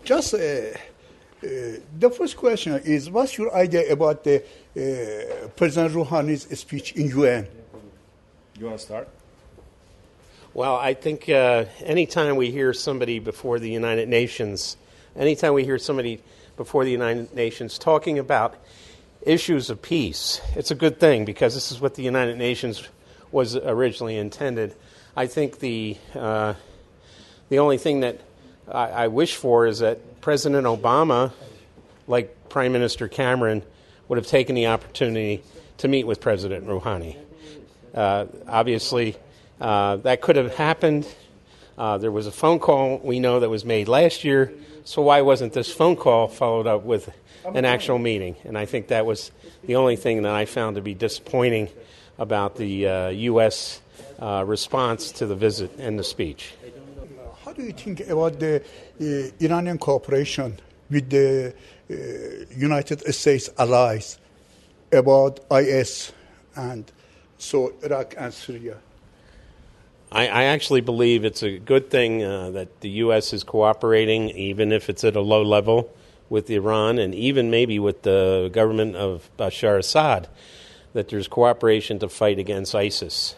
Just the first question is, what's your idea about the President Rouhani's speech in UN? You want to start? Well, I think anytime we hear somebody before the United Nations, talking about issues of peace, it's a good thing because this is what the United Nations was originally intended. I think the only thing that I wish for is that President Obama, like Prime Minister Cameron, would have taken the opportunity to meet with President Rouhani. Obviously, that could have happened. There was a phone call we know that was made last year, so why wasn't this phone call followed up with an actual meeting? And I think that was the only thing that I found to be disappointing about the U.S. Response to the visit and the speech. How do you think about the Iranian cooperation with the United States allies about IS and so Iraq and Syria? I actually believe it's a good thing that the U.S. is cooperating, even if it's at a low level, with Iran and even maybe with the government of Bashar Assad, that there's cooperation to fight against ISIS.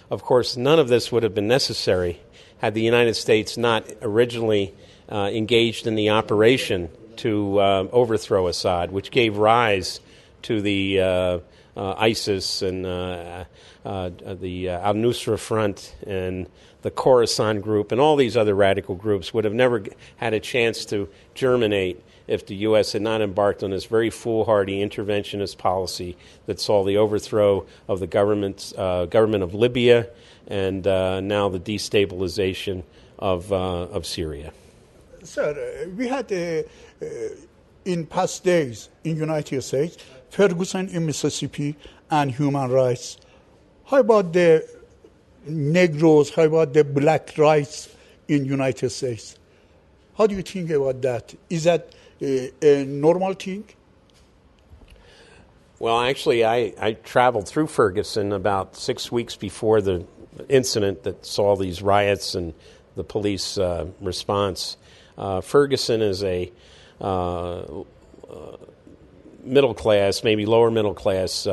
Of course, none of this would have been necessary had the United States not originally engaged in the operation to overthrow Assad, which gave rise to the ISIS and the al-Nusra Front and the Khorasan Group and all these other radical groups would have never had a chance to germinate if the U.S. had not embarked on this very foolhardy interventionist policy that saw the overthrow of the government of Libya and now the destabilization of Syria. Sir, we had in past days in United States, Ferguson in Mississippi and human rights. How about the Negroes? How about the black rights in United States? How do you think about that? Is that a normal thing? Well, actually, I traveled through Ferguson about 6 weeks before the incident that saw these riots and the police response. Ferguson is a middle class, maybe lower middle class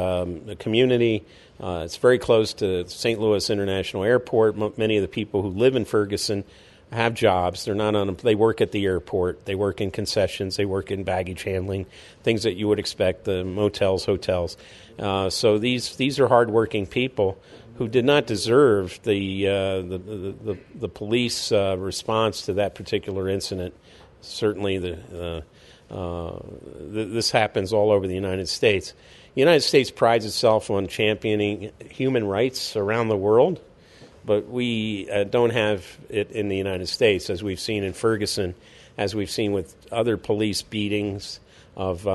community. It's very close to St. Louis International Airport. Many of the people who live in Ferguson have jobs. They're not they work at the airport. They work in concessions. They work in baggage handling, things that you would expect, the motels, hotels. So these are hardworking people who did not deserve the police response to that particular incident. Certainly, this happens all over the United States. The United States prides itself on championing human rights around the world, but we don't have it in the United States, as we've seen in Ferguson, as we've seen with other police beatings of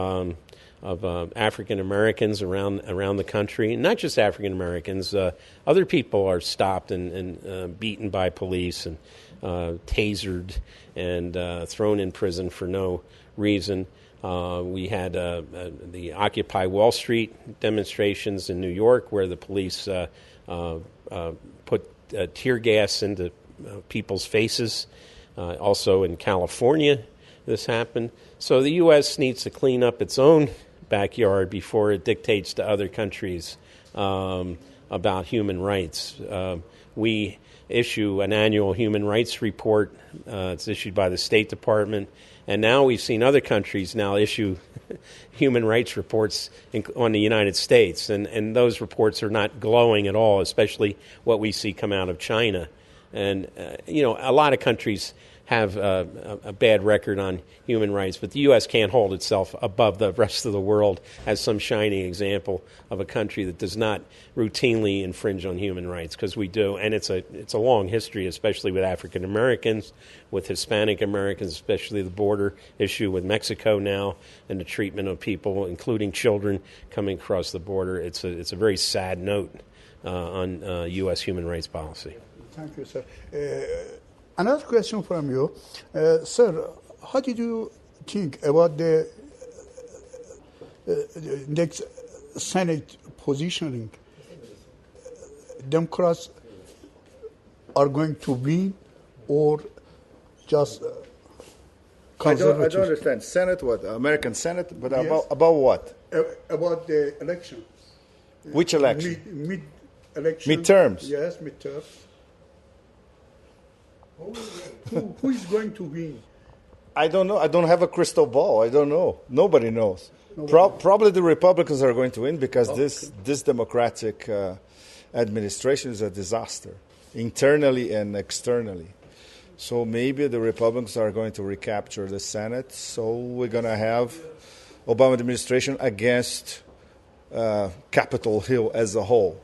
African Americans around the country. Not just African Americans, other people are stopped and beaten by police and tasered and thrown in prison for no reason. We had the Occupy Wall Street demonstrations in New York, where the police put tear gas into people's faces. Also in California, this happened. So the U.S. needs to clean up its own backyard before it dictates to other countries about human rights. We issue an annual human rights report. It's issued by the State Department. And now we've seen other countries now issue human rights reports on the United States. And those reports are not glowing at all, especially what we see come out of China. And, a lot of countries have a bad record on human rights, but the U.S. can't hold itself above the rest of the world as some shining example of a country that does not routinely infringe on human rights, because we do, and it's a long history, especially with African Americans, with Hispanic Americans, especially the border issue with Mexico now, and the treatment of people, including children, coming across the border. It's a very sad note on U.S. human rights policy. Thank you, sir. Another question from you. Sir, how did you think about the next Senate positioning? Democrats are going to win or just conservative. don't understand. Senate, what? American Senate? But Yes. about what? About the election. Which election? Mid-election. Midterms? Yes, midterms. Who is going to win? I don't know. I don't have a crystal ball. I don't know. Nobody knows. Probably the Republicans are going to win because this Democratic administration is a disaster, internally and externally. So maybe the Republicans are going to recapture the Senate. So we're going to have Obama administration against Capitol Hill as a whole,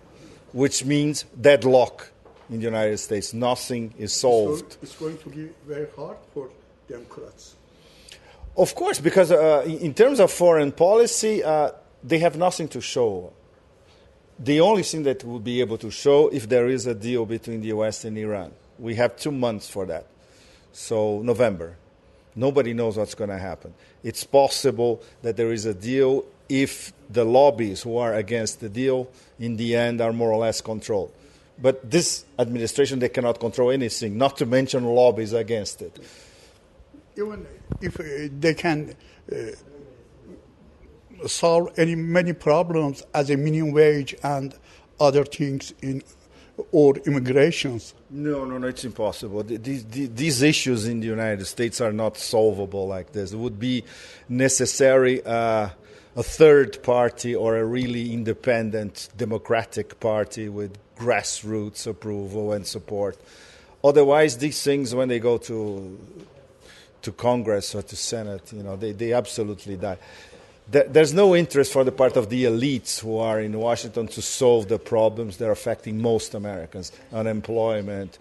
which means deadlock in the United States. Nothing is solved. It's going to be very hard for Democrats. Of course, because in terms of foreign policy, they have nothing to show. The only thing that we'll be able to show if there is a deal between the U.S. and Iran. We have 2 months for that. So November. Nobody knows what's going to happen. It's possible that there is a deal if the lobbies who are against the deal in the end are more or less controlled. But this administration, they cannot control anything, not to mention lobbies against it. Even if they can solve many problems as a minimum wage and other things or immigrations. No, it's impossible. These issues in the United States are not solvable like this. It would be necessary a third party or a really independent democratic party with grassroots approval and support. Otherwise, these things, when they go to Congress or to Senate, they absolutely die. There's no interest for the part of the elites who are in Washington to solve the problems that are affecting most Americans: unemployment,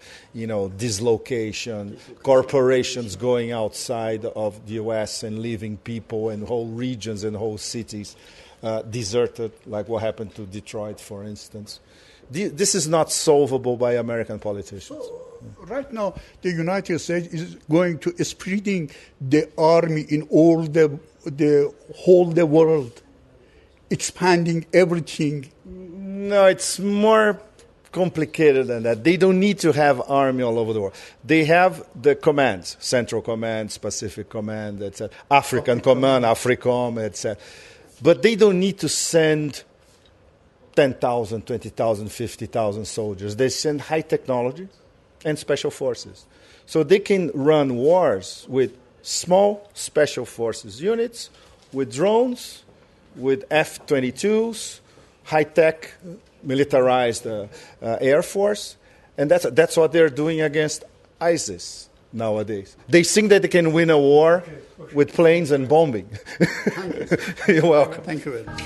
dislocation, corporations going outside of the U.S. and leaving people and whole regions and whole cities deserted, like what happened to Detroit, for instance. This is not solvable by American politicians. So, right now, the United States is going to spreading the army in all the whole world, expanding everything. No, it's more complicated than that. They don't need to have army all over the world. They have the commands: Central Command, Pacific Command, etc., African Command, AFRICOM, etc. But they don't need to send 10,000, 20,000, 50,000 soldiers. They send high technology and special forces. So they can run wars with small special forces units, with drones, with F-22s, high-tech militarized air force. And that's what they're doing against ISIS nowadays. They think that they can win a war with planes and bombing. Thank you. You're welcome. Thank you very much.